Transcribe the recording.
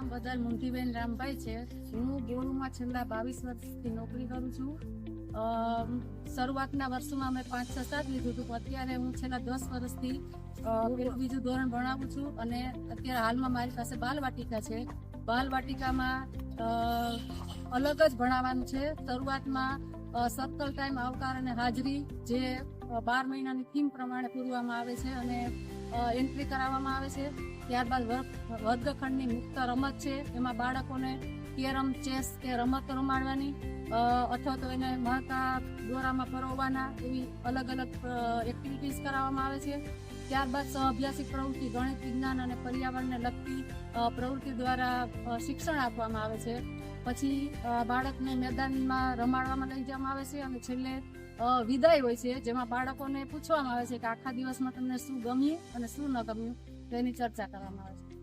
નામ બદલ મુંતીબેન રામભાઈ છે। હું ગોળુમાં છેલ્લા 22 વર્ષથી નોકરી કરું છું। શરૂઆતના વર્ષોમાં મેં 5, 6, 7 લીધું હતું, અત્યારે હું છેલ્લા 10 વર્ષથી પેલું બીજું ધોરણ ભણાવું છું અને અત્યારે હાલમાં મારી પાસે બાલવાટિકા છે। બાલવાટિકામાં અલગ જ ભણાવવાનું છે। શરૂઆતમાં સર્કલ ટાઈમ, આવકાર અને હાજરી જે 12 મહિનાની થીમ પ્રમાણે પૂરવામાં આવે છે અને એન્ટ્રી કરાવવામાં આવે છે। ત્યારબાદ વર્ગખંડની મુક્ત રમત છે, એમાં બાળકોને કેરમ, ચેસ કે રમત રમાડવાની અથવા તો એને મણકા દોરામાં પરોવવાના એવી અલગ અલગ એક્ટિવિટીઝ કરાવવામાં આવે છે। ત્યારબાદ સહઅભ્યાસિક પ્રવૃત્તિ, ગણિત, વિજ્ઞાન અને પર્યાવરણને લગતી પ્રવૃત્તિ દ્વારા શિક્ષણ આપવામાં આવે છે। પછી બાળકને મેદાનમાં રમાડવામાં લઈ જવામાં આવે છે અને છેલ્લે વિદાય હોય છે, જેમાં બાળકોને પૂછવામાં આવે છે કે આખા દિવસમાં તમને શું ગમ્યું અને શું ન ગમ્યું તેની ચર્ચા કરવામાં આવે છે।